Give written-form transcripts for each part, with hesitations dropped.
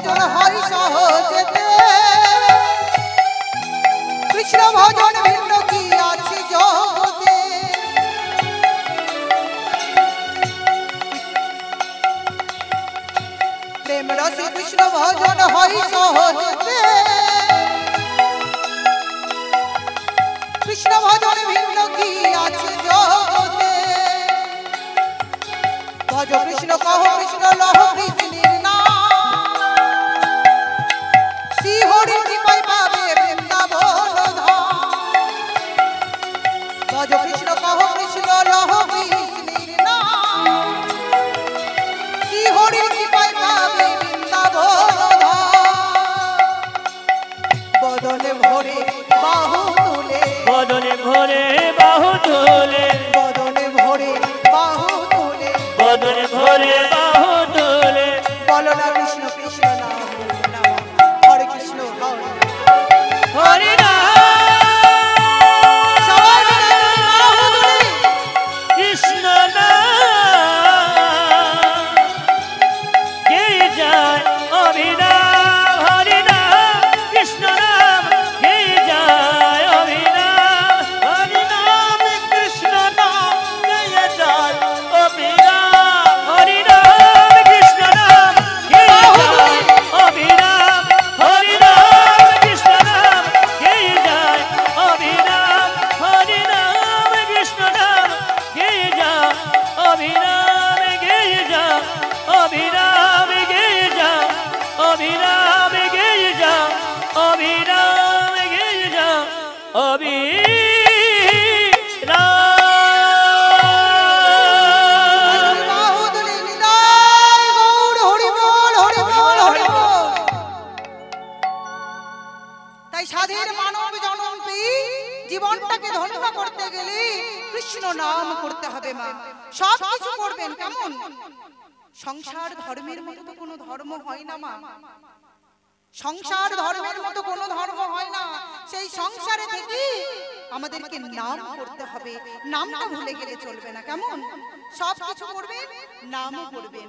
ভজন হয় সহজেতে কৃষ্ণ ভজন ভিন্ন কি আছে জগতে প্রেম রসে কৃষ্ণ ভজন হয় সহজেতে কৃষ্ণ ভজন ভিন্ন কি আছে জগতে ভজ কৃষ্ণ কহ কৃষ্ণ লহ কৃষ্ণের নাম শ্রী হরি কৃপায় পাবে বৃন্দাবন ধাম ভজ কৃষ্ণ কহ কৃষ্ণ লহ কৃষ্ণের নাম শ্রী হরি কৃপায় পাবে বৃন্দাবন ধাম বদনে ভরে বাহু তুলে বদনে ভরে বাহু তুলে বদনে ভরে বাহু তুলে বদনে ভরে বাহু তুলে বলো না কৃষ্ণ কৃষ্ণ নাম নাম হরে কৃষ্ণ হরে হরি নাম সবাই মিলে বাহু তুলে কৃষ্ণ নাম গে যায় অভিনাম হরি নাম কৃষ্ণ নাম গে যায় অভিনাম হরি নাম কৃষ্ণ নাম গে যায় অভিনাম হরি নাম কৃষ্ণ নাম গে যায় অভিনাম হরি নাম কৃষ্ণ নাম গে যায় অভিনাম হরি নাম কৃষ্ণ নাম গে যায় অভিনাম গে যায় অভিনাম গে যায় অভিনাম গে যায় অভিনাম গে যায় অভিনাম বাহু তুলে নিতাই গৌর হরি বল হরি বল হরি বল তাই সাধের মানব জন্ম পেয়ে জীবনটাকে ধন্য করতে গেলে কৃষ্ণ নাম করতে হবে মা সব কিছু করবেন কেমন সংসার ধর্মের মতো তো কোনো ধর্ম হয় না মা সংসার ধর্মের মতো কোনো ধর্ম হয় না সেই সংসারে থেকে আমাদেরকে নাম করতে হবে নামটা ভুলে গেলে চলবে না কেমন সব কিছু করবেন নামও করবেন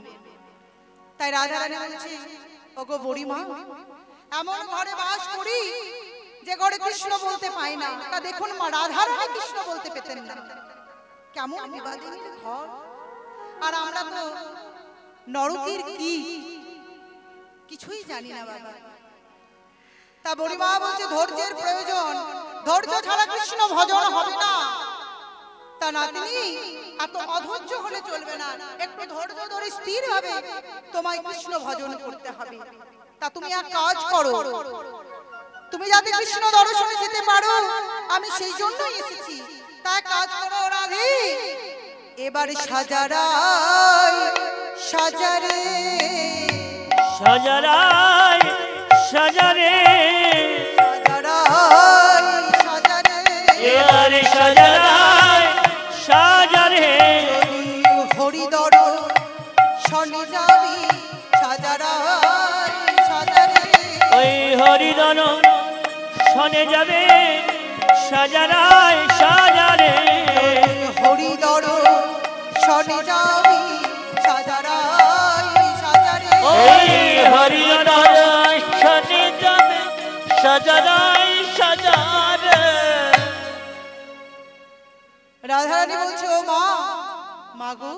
তাই রাধা রানী বলছে ওগো বুড়িমা এমন ঘরে বাস করি যে ঘরে কৃষ্ণ বলতে পাই না তা দেখুন মা রাধা রানী কৃষ্ণ বলতে পেতেন না কেমন বিবাদিনীর ঘর আর আমরা তো নরকের কি কিছুই জানি না বাবা তা বুড়িমা বলছে ধৈর্যের প্রয়োজন ধৈর্য ছাড়া কৃষ্ণ ভজন হবে না তা নাতনি এত অধৈর্য হলে চলবে না একটু ধৈর্য ধরে স্থির ভাবে তোমায় কৃষ্ণ ভজন করতে হবে তা তুমি এক কাজ করো তুমি যাতে কৃষ্ণ দর্শনে যেতে পারো আমি সেই জন্যই এসেছি তা কাজ করো রাধে এবারে সাজারাই সাজারে সাজারাই সাজারে সাজারাই সাজারে এবারে সাজারাই সাজারে হরিদর শনি যাবি সাজারাই সাজারে ওই হরিদন শনে যাবে সাজারাই সাজারে হরিদর শনি যাবি সাজারাই সাজারে ওই হরিদন শনে যাবে সাজারাই সাজারে রাধারানী বলছে ও মা মাগো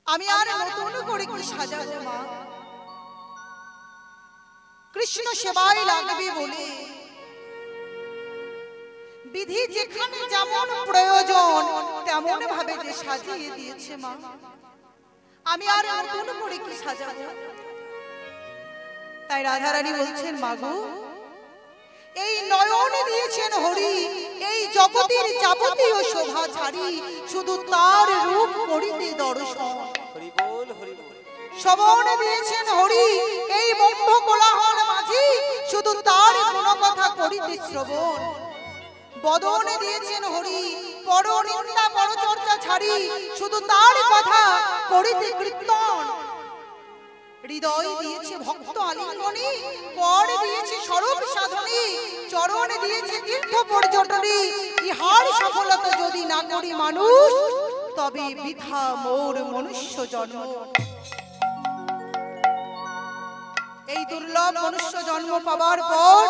আমি আর নতুন করে কি সাজাবো মা কৃষ্ণ সেবায় লাগবে বলে বিধি যেখানে যেমন প্রয়োজন তেমন ভাবে যে সাজিয়ে দিয়েছে মা আমি আর নতুন করে কি সাজাবো তাই রাধারানী বলছেন মাগো এই নয়ন দিয়েছেন হরি এই জগতের যাবতীয় শোভা ছাড়ি শুধু তার রূপ করিতে দর্শন হরি বল হরি বল শ্রবণ দিয়েছেন হরি এই ব্রহ্ম কোলাহল মাঝি শুধু তার কোন কথা করিতে শ্রবণ বদনে দিয়েছেন হরি পর নিন্দা পর চর্চা ছাড়ি শুধু তার কথা করিতে কীর্তন হৃদয় দিয়েছে ভক্ত আলিঙ্গনে কর দিয়েছে স্বরূপ সাধনী চরণ দিয়েছে তীর্থ পর্যটনী ইহার সফলতা যদি না করি মানুষ তবে বৃথা মোর মনুষ্য জন্ম এই দুর্লভ মনুষ্য জন্ম পাবার পর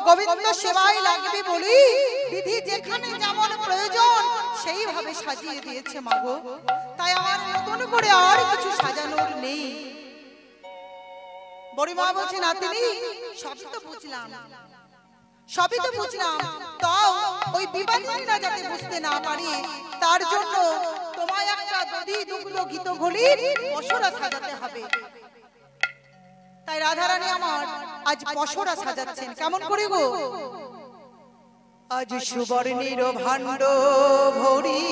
গোবিন্দ সেবায় লাগবে বলি বিধি যেখানে যেমন প্রয়োজন সেইভাবে সাজিয়ে দিয়েছে মাগো। তাই আমার নতুন করে আর কিছু সাজানোর নেই। বড়িমা বলছে নাতিনি সবই তো বুঝলাম, সবই তো বুঝলাম, তাও ওই বিবাহিনীরা যাতে বুঝতে না পারে তার জন্য তোমায় একটা দধি দুগ্ধ গীত ঘলির পশরা সাজাতে হবে। তাই রাধারানী আমার আজ পশরা সাজাচ্ছেন। কেমন করে গো? আজ সুবর্ণের ভাণ্ড ভরি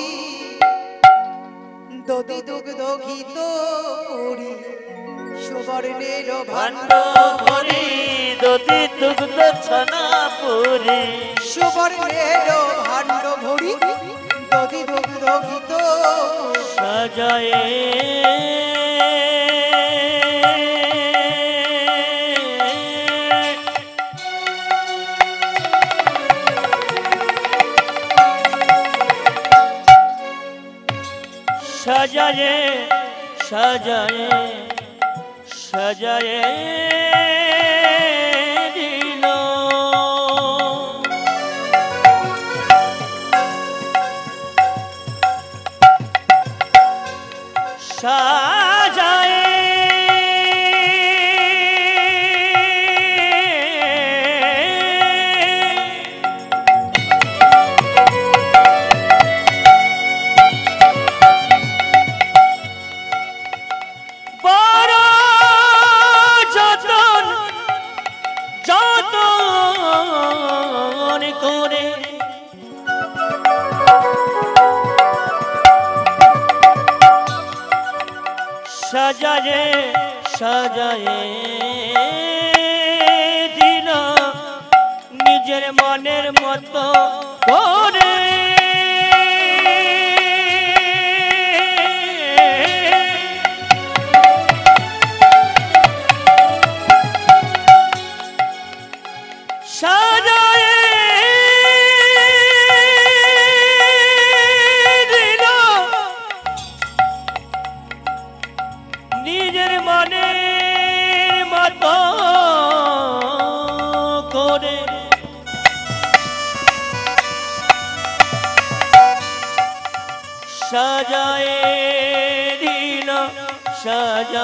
দধি দুগ্ধ গীত করি, সুবর্ণের ভাণ্ড ভরি দধি দুগ্ধ ছানা পুরি, সুবর্ণের ভাণ্ড ভরি দধি দুগ্ধ গীত সাজায়ে সাজায়ে সাজায়ে সাজায়ে দিল। সাজায়ে সাজায়ে সাজায়ে দিল নিজের মনের মতো করে। সাজায়ে নিজের মনের মতো করে। সাজায়ে দিল সাজায়ে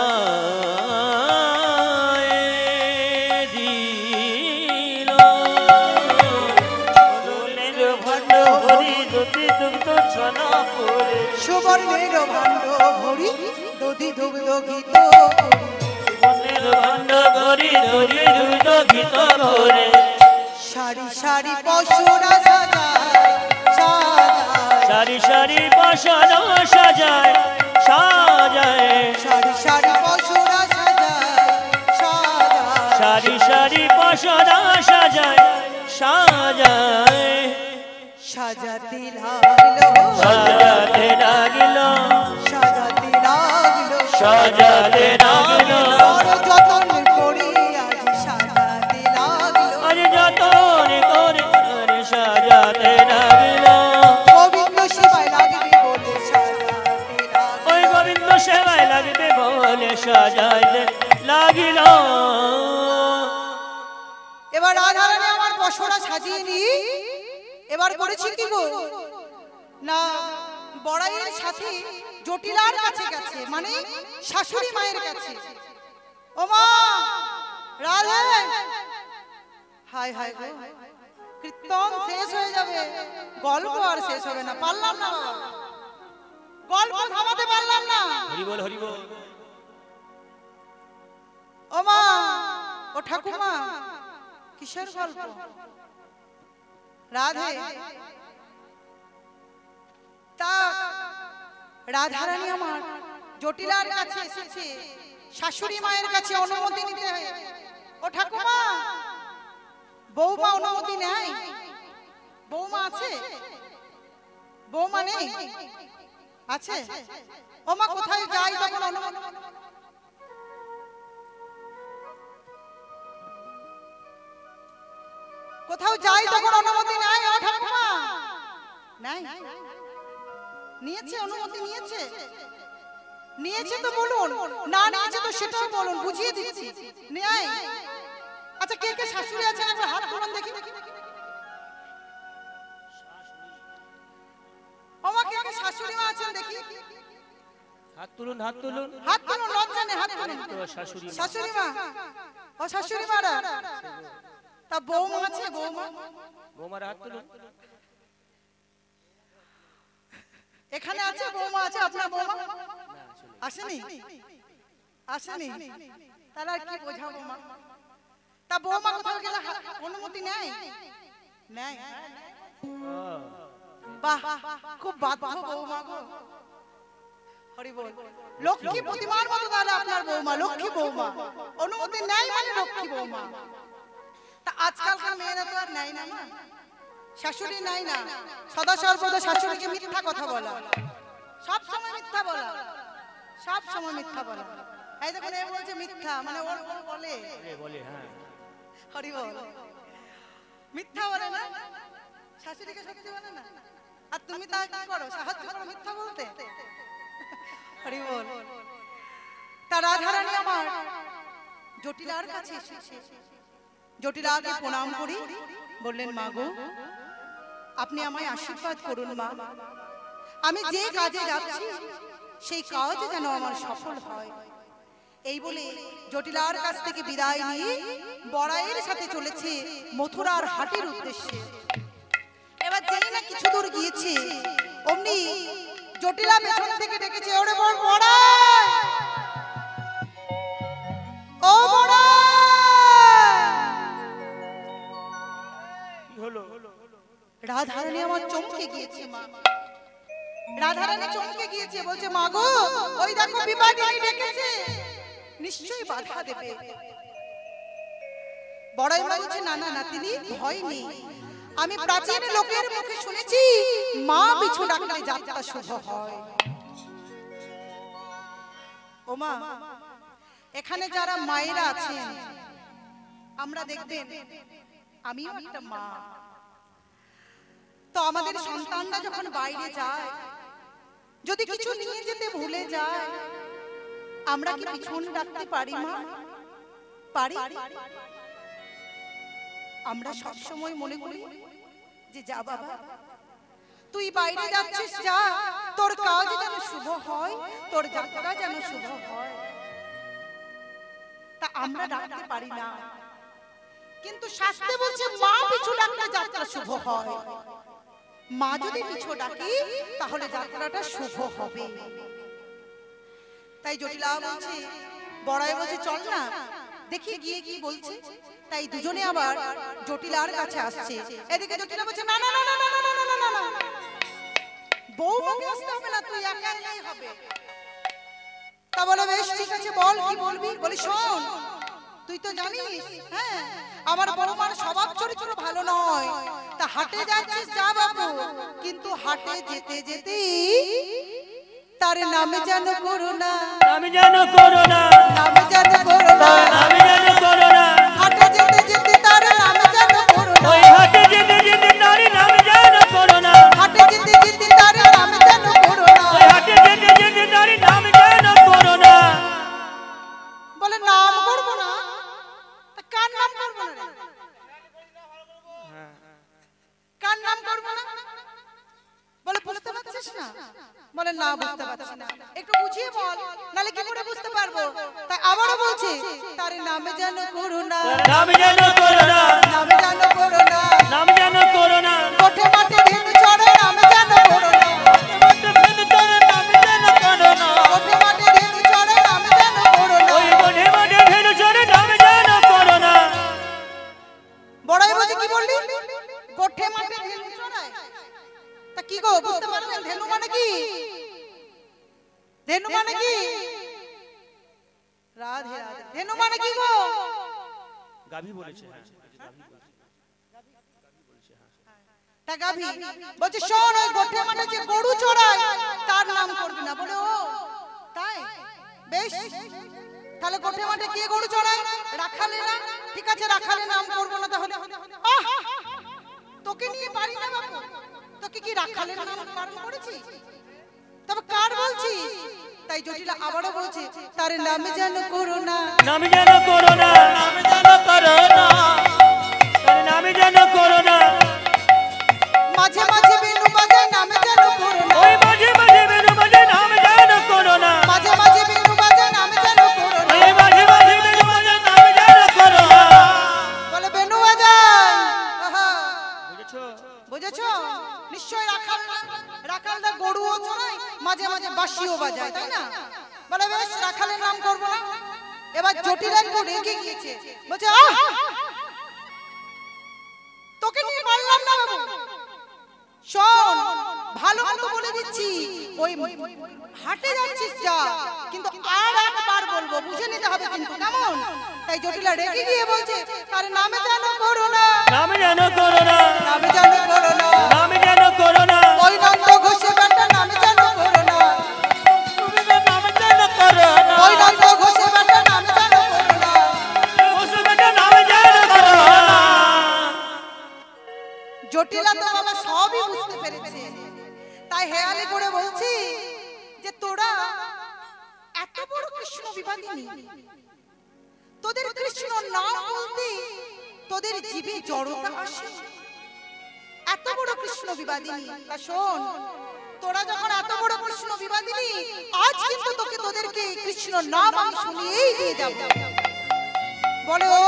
দিল। ফুলের ভাণ্ড ভরি দধি দুগ্ধ ছানা পুরি, সুবর্ণের ভাণ্ড ভরি দধি দুগ্ধ গীত ফুলের ভাণ্ড ভরি দধি দুগ্ধ গীত করে। সারি সারি পশরা সাজায় সাজায়, সারি সারি পশরা সাজায় সাজায়, সারি সারি পশরা সাজায় সাজায়, সারি সারি পশরা সাজায় সাজায়। সাজাতে লাগলো সাজাতে লাগলো সাজাতে লাগলো সাজাতে লাগলো, বড় যতন করি আজ সাজাতে লাগলো, আজ যতন করে সাজাতে লাগলো। গোবিন্দ সেবায় লাগবে বলে সাজাতে লাগলো, ওই গোবিন্দ সেবায় লাগবে বলে সাজাতে লাগিল। এবার রাধারানী আমার পশরা সাজিয়ে নি। এবার করেছি কি গো না, বড়াইয়ের সাথে জটিলার কাছে গেছে, মানে শাশুড়ি মায়ের কাছে। ও মা রাধে, হায় হায় গো, কীর্তন শেষ হয়ে যাবে, গল্প আর শেষ হবে না। পারলাম না বাবা, গল্প থামাতে পারলাম না। হরি বল হরি বল। ও মা, ও ঠাকুমা, কিসের গল্প? রাধে, তা রাধারানী আমার জটিলার কাছে এসেছে, শাশুড়ি মায়ের কাছে অনুমতি নিতে হয়। ও ঠাকুমা, বৌমা অনুমতি নেয়? বৌমা আছে? বৌমা নেই? আছে? ও মা, কোথায় যাই তখন অনুমতি, কোথাও যাই তখন অনুমতি নাই? ও ঠাকুমা নাই? নিয়েছে অনুমতি, নিয়েছে? নিয়েছে তো বলুন, না নিয়েছে তো সেটাও বলুন, বুঝিয়ে দিচ্ছি। নেয়। আচ্ছা কে কে শাশুড়ি আছেন একবার হাত তুলুন দেখি। ওমা কে কে শাশুড়ি মা আছেন দেখি? হাত তুলুন, হাত তুলুন, হাত তুলুন, লজ্জা নেই, হাত তুলুন। শাশুড়ি শাশুড়ি মা, ও শাশুড়ি মারা, তা বৌমা আছে? বৌমা, বৌমার হাত তুলুন। এখানে আছে বৌমা? আছে আপনার বৌমা? আসেনি? আসেনি? তাহলে আর কি বোঝাবো মা? তা বৌমা কোথাও গেলে অনুমতি নেয়? নেয়। বাহ, খুব বাধ্য বৌমা গো। হরি বল। লক্ষ্মী প্রতিমার মতো তাহলে আপনার বৌমা, লক্ষ্মী বৌমা। অনুমতি নেয় মানে লক্ষ্মী বৌমা। তা আজকালকার মেয়েরা তো আর নেয় না মা, শাশুড়ি নাই না, সদা সর্বদা শাশুড়িকে মিথ্যা কথা বলা, সব সময় মিথ্যা বলা, সব সময় মিথ্যা বলা। এই দেখুন এ বলছে মিথ্যা, মানে ওর বলে বলে হ্যাঁ। হরি বল। মিথ্যা বলে না, শাশুড়িকে সত্যি বলে না। আর তুমি তা কি করো? সাহায্য করো মিথ্যা বলতে। হরি বল। তা রাধারানী আমার জটিলার কাছে এসেছে। জটিলাকে প্রণাম করি, বললেন মা গো আপনি আমায় আশীর্বাদ করুন মা, আমি যে কাজে যাচ্ছি সেই কাজ যেন আমার সফল হয়। এই বলে জটিলার কাছ থেকে বিদায় নিয়ে বড়াইয়ের সাথে চলেছে মথুরার হাটের উদ্দেশ্যে। এবার যেই না কিছু দূর গিয়েছে অমনি জটিলা পেছন থেকে ডেকেছে, ওরে বড় বড়াই, ও বড়াই। কি হলো? রাধারানী আমার চমকে গিয়েছে মা, রাধারানী চমকে গিয়েছে, বলছে মা গো ওই দেখো বিবাদিনী ডেকেছে, নিশ্চয়ই বাধা দেবে। বড়াই মা বলছে না না নাতিনি ভয় নেই, আমি প্রাচীন লোকের মুখে শুনেছি মা পিছু ডাকলে যাত্রা শুভ হয়। ও মা এখানে যারা মায়েরা আছেন আমরা দেখবেন আমিও একটা মা, তো আমাদের সন্তানরা যখন বাইরে যায় যদি কিছু নিয়ে যেতে ভুলে যায় আমরা কি পিছন ডাকতে পারি মা? পারি? আমরা সব সময় মনে করি যে যা বাবা তুই বাইরে যাচ্ছিস, যা, তোর কাজ যেন শুভ হয়, তোর যাত্রা যেন শুভ হয়। তা আমরা ডাকতে পারি না, কিন্তু শাস্ত্রে বলছে মা পিছু ডাকলে যাত্রা শুভ হয়। মা যদি পিছু ডাকি তাহলে যাত্রাটা শুভ হবে। তাই জটিলা বলছে, বড়াই বলছে চল না দেখি গিয়ে কি বলছে। তাই দুজনে আবার জটিলার কাছে আসছে। এদিকে জটিলা বলছে না না না না না না না না না, বৌমাকে আসতে হবে না, তুই একা একাই হবে। তা বলে বেশ ঠিক আছে বল কি বলবি। বলি শোন তুই তো জানিস হ্যাঁ আমার বৌমার স্বভাব চরিত্র ভালো নয়, তা হাটে যাচ্ছিস যা বাবু, কিন্তু হাটে যেতে যেতে তার নামে যেন করুণা, নামে যেন করুণা, নামে যেন করুণা, নামে যেন করুণা, হাটে যেতে যেতে তার নামে যেন করুণা, ওই হাটে যেতে যেতে তার নামে যেন করুণা, হাটে যেতে যেতে তার নামে যেন করুণা, ওই হাটে যেতে যেতে তার নামে যেন করুণা। বলে নাম করব না, তা কার নাম করব না? কার নাম করব না? বলে বুঝতে পারছিস না? বলে না বুঝতে পারছি না, একটু বুঝিয়ে বল, নালে কি করে বুঝতে পারবো। তাই আবারও বলছি তার নামে যেন করুণা, নামে যেন করুণা, নামে যেন করুণা, নামে যেন করুণা, কোঠে মাঠে ধেনু চড়ে নামে যেন করুণা, মাঠে ফেলে তোর নামে যেন করুণা, কোঠে মাঠে ধেনু চড়ে নামে যেন করুণা, ওই মাঠে মাঠে ফেলে তোর নামে যেন করুণা। বড়াই বলছে কি বললি? কোঠে মাঠে ধেনু চড়ায়, তা কি গো বুঝতে পারবেন ধেনু মানে কি? ধেনু মানে কি? রাধে রাধে, ধেনু মানে কি গো? গাভী বলেছে হ্যাঁ, তা গাভী বলছে শোন ওই গোঠে মাঠে যে গরু চড়ায় তার নাম করবি না। বলে ও তাই, বেশ তাহলে গোঠে মাঠে কে গরু চড়ায়? রাখালে না, ঠিক আছে রাখালে নাম করবো না তাহলে। আহ তোকে নিয়ে পারি না বাবু, তোকে কি রাখালের নাম বারণ করেছি? তবে কার বলছিস? তাই জটিলা আবারও বলছে তার নাম যেন করোনা, নাম যেন করোনা, নাম যেন করোনা, তার নাম যেন করোনা। মাঝে মাঝে বেনু বাজায় নাম যেন করোনা, ওই মাঝে মাঝে বেনু বাজায় নাম যেন করোনা, মাঝে মাঝে বেনু বাজায় নাম যেন করোনা, ওই মাঝে মাঝে বেনু বাজায় নাম যেন করোনা। বলে বেনু বাজায়। বুঝেছো? বুঝেছো? নিশ্চয় রাখালরা গরুও চড়ায়, মাঝে মাঝে বাঁশিও বাজায়, তাই না? বলে বেশ, রাখালের নাম করবো না। এবার জটিল একটু রেগে গিয়েছে, বলছে তোকে নিয়ে পারলাম না বাবু। শোন, ভালো মতো বলে দিচ্ছি, ওই হাটে যাচ্ছিস যা, কিন্তু আর একবার বলবো, বুঝে নিতে হবে কিন্তু, কেমন? তাই জটিলা রেগে গিয়ে বলছে তার নামে যেন করোনা, নাম যেন করোনা, নামে যেন করোনা, নাম যেন করোনা, ওই নন্দ ঘোষে বেটা নামে যেন করোনা, নাম যেন করোনা, ওই নন্দ ঘোষে বেটা নামে যেন করোনা। নাম যেন করোনা। জটিলা তো বাবা সবই বুঝতে পেরেছে, তাই হেয়ালি করে বলছি যে তোরা এত বড় কৃষ্ণ বিবাদিনী, তোদের কৃষ্ণ নাম বলতে তোদের জিভে জড়তা আসে, এত বড় কৃষ্ণ বিবাদিনী। তা শোন, তোরা যখন এত বড় কৃষ্ণ বিবাদিনী, আজ কিন্তু তোকে তোদেরকে কৃষ্ণ নাম আমি শুনিয়েই দিয়ে যাব। বলে ও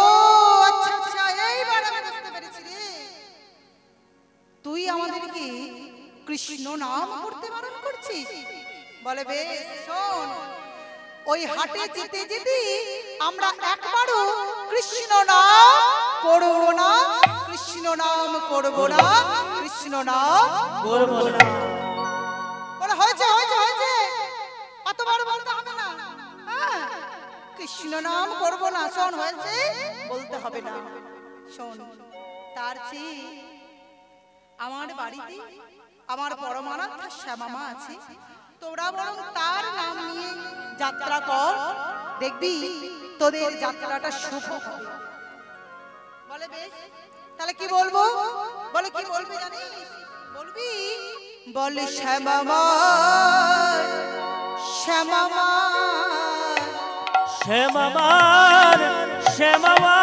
আচ্ছা আচ্ছা, এইবার আমি বুঝতে পেরেছি রে, তুই আমাদেরকে কৃষ্ণ নাম করতে বারণ করছিস। বলে বেশ, শোন, ওই হাটে যেতে যেতে আমরা একবারও কৃষ্ণ নাম করব না, কৃষ্ণ নাম করব না, কৃষ্ণ নাম করব না। বলে হয়েছে হয়েছে হয়েছে, অতবার বলতে হবে না, হ্যাঁ, কৃষ্ণ নাম করব না। শোন, হয়েছে, বলতে হবে না। শোন, তার চেয়ে আমার বাড়িতে আমার পরমারাধ্যা শ্যামামা আছে, তোরা বরং তার নাম নিয়ে যাত্রা কর, দেখবি তোদের যাত্রাটা শুভ হবে। বলে বেশ, তাহলে কি বলবো? বলে কি বলবি জানিস? বলবি, বলে শ্যামামা শ্যামামা শ্যামামার শ্যামামা,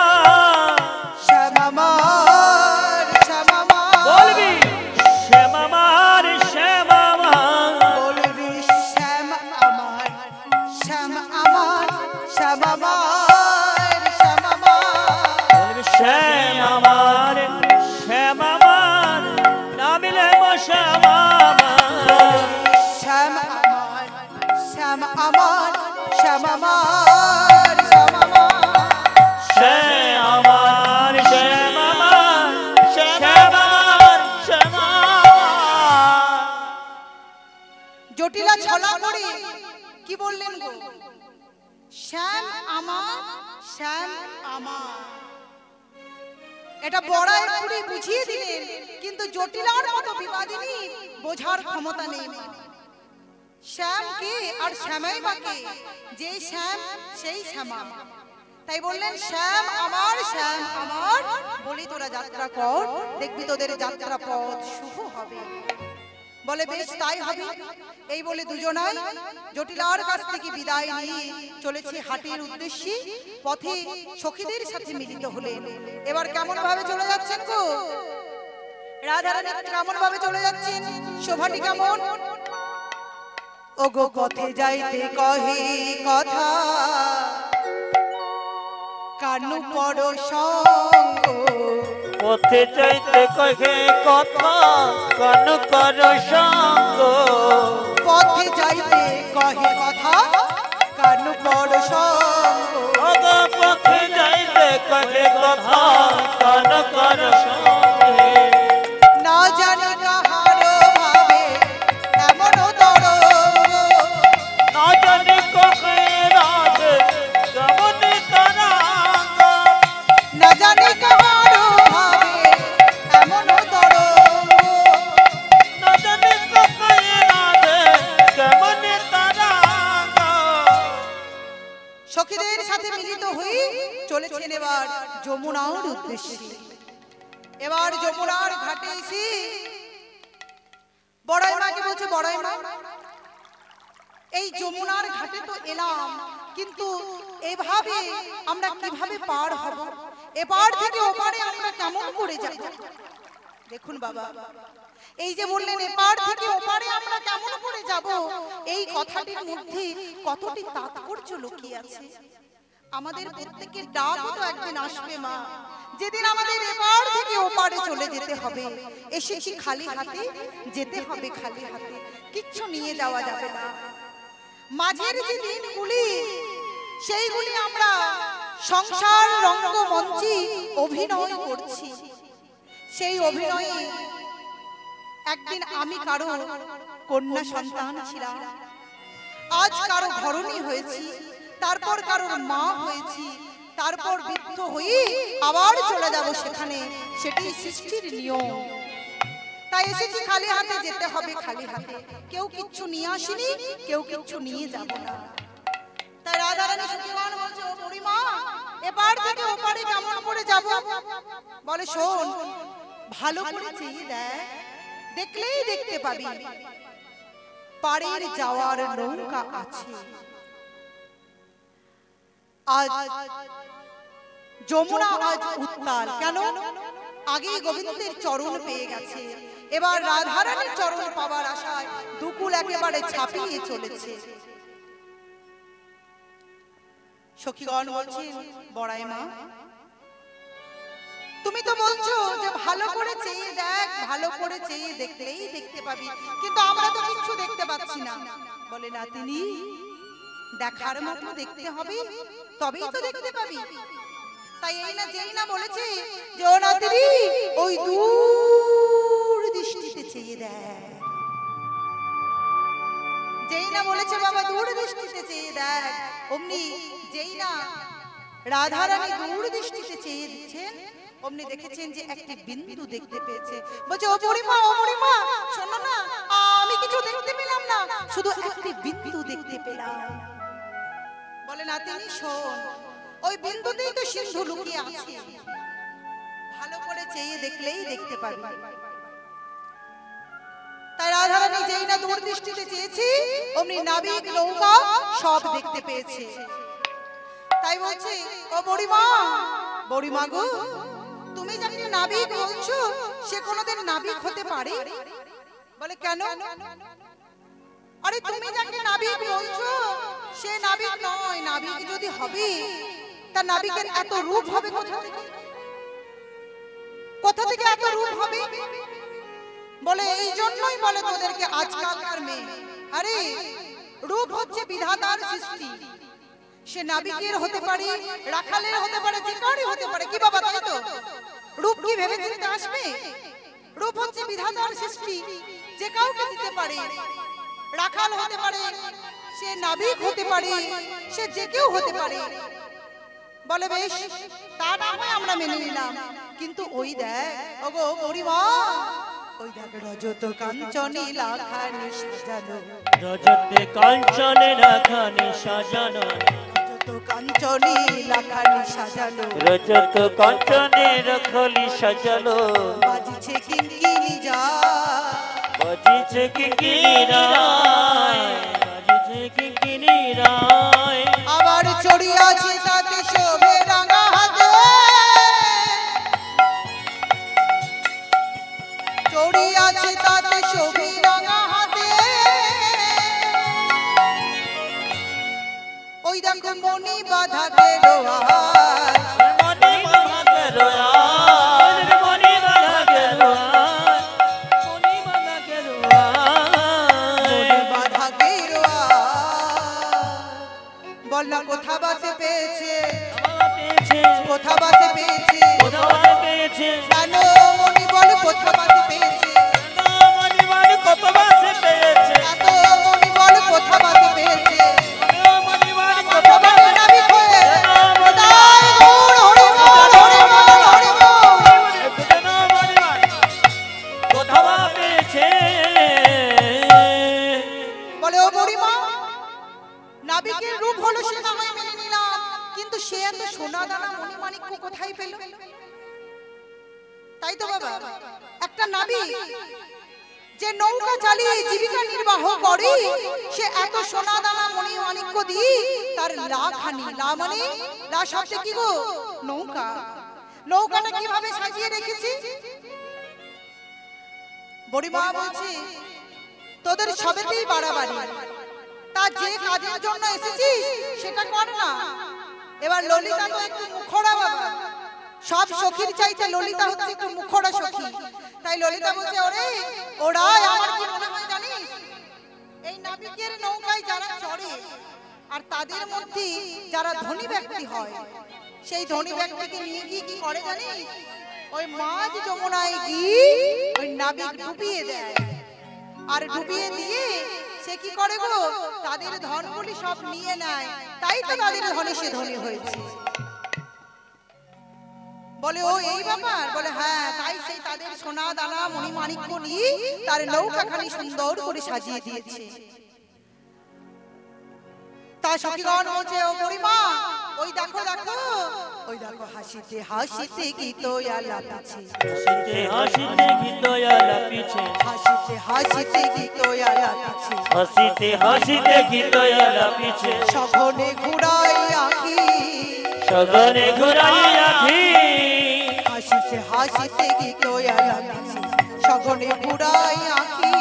শ্যামামার শ্যামামা, বলবি শ্যামামার শ্যামামা, বলবি শ্যাম আমার শ্যাম আমার শ্যামামার শ্যামামা, বলবি শ্যামামার শ্যামামার, নামিলে শ্যামামা, শ্যাম আমার শ্যাম আমার শ্যামামার শ্যামামা, শ্যামামার শ্যামামার, শ্যামামার শ্যামামা। জটিলা ছলা করে কি বললেন গো? শ্যাম আমার শ্যাম আমার, এটা বড়াই পুরি বুঝিয়ে দিলেন, কিন্তু জটিলার মতো বিবাদিনী বোঝার ক্ষমতা নেই। শ্যাম কে আর শ্যামাই বা কে? যে শ্যাম সেই শ্যামা, তাই বললেন শ্যাম আমার বলি তোরা যাত্রা কর, দেখবি তোদের যাত্রা পথ শুভ হবে। বলে বেশ, তাই হবে। এই বলে দুজনাই জটিলার কাছ থেকে বিদায় নিয়ে চলেছে হাটের উদ্দেশ্যে। পথে সখীদের সাথে মিলিত হলেন। এবার কেমন ভাবে চলে যাচ্ছেন গো রাধারানী? কেমন ভাবে চলে যাচ্ছেন? শোভাটি কেমন? ও গো পথে যাইতে কহে কথা, কানু পড় সঙ্গ, পথে যাইতে কহে কথা, কান কর সঙ্গ, পথে যাইতে কহে কথা, কানু পড় সঙ্গ, পথে যাইতে কহে কথা, কান কর সঙ্গ, না জানি কাহারো ভাবে এমন তরঙ্গ, না জানি কহে রাধে কেমন তরঙ্গ, না জানি কাহারো ভাবে এমন তরঙ্গ, না জানি কহে রাধে কেমন তরঙ্গ। সখীদের সাথে মিলিত হয়ে চলেছেন এবার যমুনার উদ্দেশ্যে। এবার যমুনার ঘাটে এসে বড়াই মাকে বলছে, বড়াই মা এই যমুনার ঘাটে তো এলাম, কিন্তু এভাবে আমরা কিভাবে পার হব? এপার থেকে ওপারে আমরা কেমন করে যাব? দেখুন বাবা, এই যে বললেন এপার থেকে ওপারে আমরা কেমন করে যাব, এই কথাটির মধ্যে কতটি তাৎপর্য লুকিয়ে আছে। আমাদের প্রত্যেকের ডাক তো একদিন আসবে মা, যেদিন আমাদের এপার থেকে ওপারে চলে যেতে হবে। এসেছি খালি হাতে, যেতে হবে খালি হাতে, কিচ্ছু নিয়ে যাওয়া যাবে না। মাঝের যে দিনগুলি, সেইগুলি আমরা সংসার রঙ্গমঞ্চে অভিনয় করছি। সেই অভিনয়ে একদিন আমি কারো কন্যা সন্তান ছিলাম, আজ কারো ঘরণী হয়েছি, তারপর কারোর মা হয়েছি, তারপর বৃদ্ধ হয়ে আবার চলে যাব সেখানে। সেটি সৃষ্টির নিয়ম। তাই এসেছি খালি হাতে, যেতে হবে খালি হাতে। কেউ কিচ্ছু নিয়ে আসেনি, কেউ কিচ্ছু নিয়ে যাব না। তাই রাধারানী সখীগণ বলছে, ও বুড়িমা, এপার থেকে ওপারে কেমন করে যাব? বলে, শোন, ভালো করে চেয়ে দেখ, দেখলেই দেখতে পাবি পাড়ের যাওয়ার নৌকা আছে। আজ যমুনা আজ উত্তাল কেন? আগেই গোবিন্দের চরণ পেয়ে গেছে, এবার রাধারানীর চরণ পাবার আশায় দুকুল একেবারে ছাপিয়ে চলেছে। সখীগণ বলছেন, বড়াই মা, তুমি তো বলছো যে ভালো করে চেয়ে দেখ, ভালো করে চেয়ে দেখলেই দেখতে পাবি, কিন্তু আমরা তো কিছু দেখতে পাচ্ছি না। বলে, নাতিনি, দেখার মতো দেখতে হবে, তবেই তো দেখতে পাবি। তাই এই না যেই না বলেছে যে ও নাতিনি, ওই দূর দৃষ্টিতে চেয়ে দেখ। যেই না বলেছে বাবা দূর দৃষ্টিতে চেয়ে দেখ, অমনি যেই না রাধারানী দূর দৃষ্টিতে চেয়ে দিচ্ছেন, অমনি দেখেছেন যে একটি বিন্দু দেখতে পেয়েছে। বলছে, ও বুড়িমা, ও বুড়িমা, শোনো না, আমি কিছু দেখতে পেলাম না, শুধু একটি বিন্দু দেখতে পেলাম। বলে, নাতিনি শোন, ওই বিন্দুতেই তো সিন্ধু লুকিয়ে আছে, ভালো করে চেয়ে দেখলেই দেখতে পাবি। তাই রাধারানী যেই না দূর দৃষ্টিতে চেয়েছি, অমনি নাবিক নৌকা সব দেখতে পেয়েছে। তাই বলছে, ও বুড়িমা, বুড়িমা গো, তুমি যাকে নাবিক বলছো, সে কোনোদিন নাবিক হতে পারে? বলে, কেন? আরে তুমি যাকে নাবিক বলছো, সে নাবিক নয়। নাবিক যদি হবে, তা নাবিকের এত রূপ হবে কোথা থেকে? কোথা থেকে এত রূপ হবে? বলে, এই জন্যই বলে তোদেরকে আজকালকার মেয়ে। আরে রূপ হচ্ছে বিধাতার সৃষ্টি। সে নাবিকের হতে পারে, রাখালের হতে পারে, যে কারই হতে পারে। কি বাবা, তাই তো? রূপ কি ভেবে চিন্তে আসবে? রূপ হচ্ছে বিধাতার সৃষ্টি, যে কাউকে দিতে পারে। রাখাল হতে পারে, সে নাবিক হতে পারে, সে যে কেউ হতে পারে। বলে, বেশ, তার নামে আমরা মেনে নিলাম, কিন্তু ওই দেখ, ওগো বুড়িমা, ওই দেখ রজত কাঞ্চনে লাখানি সাজানো, রজত কাঞ্চনে লাখানি সাজানো, রজত কাঞ্চনে লাখানি সাজানো, রজত কাঞ্চনে রাখালি সাজানো, বাজিছে কিঙ্কিনি যা, বাজিছে কিঙ্কিনি রায়, বাজিছে কিঙ্কিনি রায়। আবার চড়িয়াছে তাতে শোভে রাঙা হাতে, চড়িয়াছে তাতে শোভে রাঙা হাতে। ওই দেখো মনি বাধা গেলো আজ, মনি বাধা গেলো আজ, মনি বাধা গেলো আজ, মনি বাধা গেলো আজ, মনি বাধা গেলো আজ। বল না কোথা বাসে পেয়েছে, কোথা বাসে পেয়েছে, কোথা বাসে পেয়েছে, জানো মনি বল কোথা বাসে পেয়েছে, মনি বল কোথা বাসে পেয়েছে, এত মনি বল কোথা বাসে পেয়েছে। মনি বল কোথা তবে বাসে নাবিক হয়ে তাই গৌর হরি বল, হরি বল, হরি বল। কোথা বা পেয়েছে। বলে, ও বুড়িমা, নাবিকের রূপ হলো সে না হয় মেনে নিলাম, কিন্তু সে এত সোনা দানা মণিমাণিক্য কোথায় পেল? তাই তো বাবা, একটা নাবিক যে নৌকা চালিয়ে জীবিকা নির্বাহ করে, সে এত সোনা দানা মণি মাণিক্য দিয়ে তার লাখানি, লা মানে লা শব্দে কি গো? নৌকা। নৌকাটা কিভাবে সাজিয়ে রেখেছি? বুড়িমা বলছি তোদের সবেতেই বাড়াবাড়ি, তা যে কাজের জন্য এসেছিস সেটা কর না। এবার ললিতা তো একটু মুখরা বাবা, সব সখীর চাইতে ললিতা হচ্ছে একটু মুখরা সখী। তাই ললিতা বলছে ওরে ওরা আমার কি মনে হয় জানিস, এই নাবিকের নৌকায় যারা চড়ে আর তাদের মধ্যে যারা ধনী ব্যক্তি হয়, সেই ধনী ব্যক্তিকে নিয়ে গিয়ে কি করে জানিস, ওই মাঝ যমুনায় গিয়ে ওই নাবিক ডুবিয়ে দেয়। আর ডুবিয়ে দিয়ে সে কি করে গো, তাদের ধনগুলি সব নিয়ে নেয়। তাই তো তাদের ধনে সে ধনী হয়েছে। বলে ও এই ব্যাপার? বলে হ্যাঁ, তাই সেই তাদের সোনা দানা মণি মাণিক্য নিয়ে তার নৌকাখানি সুন্দর করে সাজিয়ে দিয়েছে। তা সখীগণ বলছে ও বুড়িমা ওই দেখো দেখো, ওই দেখো হাসিতে হাসিতে কি দয়ালা পিছে, হাসিতে হাসিতে কি দয়ালা পিছে, হাসিতে হাসিতে কি দয়ালা পিছে, হাসিতে হাসিতে কি দয়ালা পিছে, সঘনে ঘুরাই আঁখি, সঘনে ঘুরাই আঁখি, হাসিতে হাসিতে কি দয়ালা পিছে, সঘনে ঘুরাই আঁখি,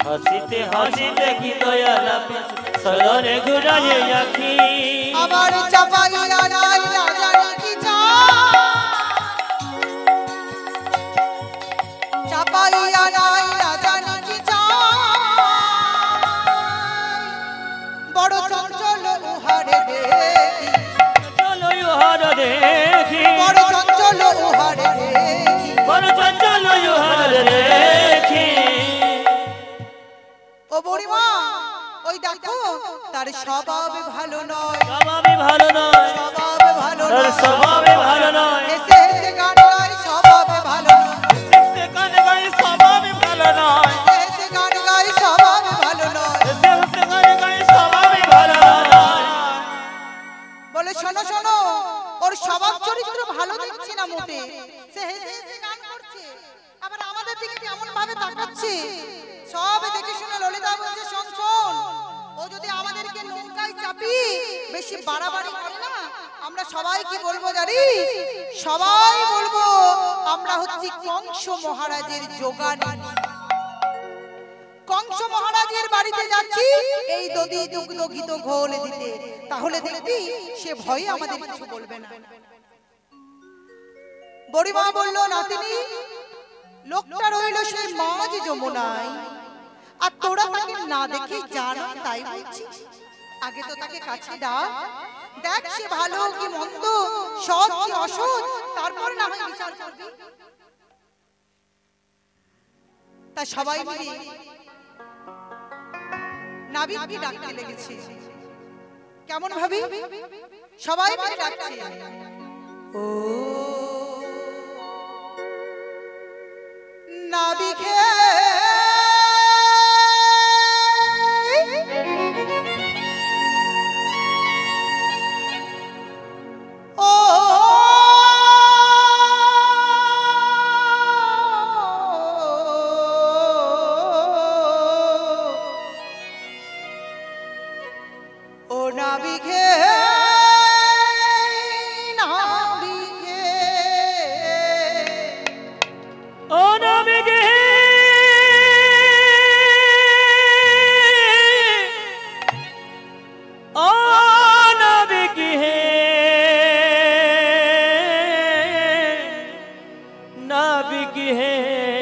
হাসিতে হাসিতে কি দয়ালা পিছে, সঘনে ঘুরাই আঁখি। আবার চাপাইয়া নাই না জানি কি চাপাইয়া নাই না জানি কি বড় চঞ্চল উহারে দেখি, চলো ইহার দেখি, বড় চঞ্চল উহারে দেখি, বড় চঞ্চল ইহার দেখি। ও বুড়িমা ওই দেখো তার স্বভাব ভালো নয়, স্বভাবে ভালো নয়, স্বভাব ভালো তার নয়, স্বভাবে ভালো নয়, হেসে হেসে গান গায় স্বভাব ভালো নয়, হেসে গান গাই স্বভাবে ভালো নয়, হেসে হেসে গান গায় স্বভাব ভালো নয়। হেসে হেসে গান গাই স্বভাবে ভালো নয়। বলে শোনো শোনো, ওর স্বভাব চরিত্র ভালো দেখছি না মোটে, সে হেসে হেসে গান করছে, আবার আমাদের দিকে কেমন ভাবে তাকাচ্ছে। সব দেখে শুনে ললিতা বলছে শোন শোন, ও যদি আমাদেরকে নৌকায় চাপি বেশি বাড়াবাড়ি করে না, আমরা সবাই কি বলবো জানিস? সবাই বলবো আমরা হচ্ছি কংস মহারাজের যোগানী। কংস মহারাজের বাড়িতে যাচ্ছি এই দধি দুগ্ধ ঘিত ঘোল দিতে, তাহলে দেখবি সে ভয়ে আমাদের কিছু বলবে না। বুড়িমা বলল নাতিনি, লোকটা রইল সেই মাঝ যমুনায়, আর তোরা তাকে না দেখে জানো তাই বলছিস। আগে তো তাকে কাছে ডাক, দেখ সে ভালো কি মন্দ, সৎ কি অসৎ, তারপর না হয় বিচার করবি। তা সবাই মিলে নাবিককে ডাকতে লেগেছে। কেমন ভাবে সবাই মিলে ডাকছে, ও নাবিকে नाविक है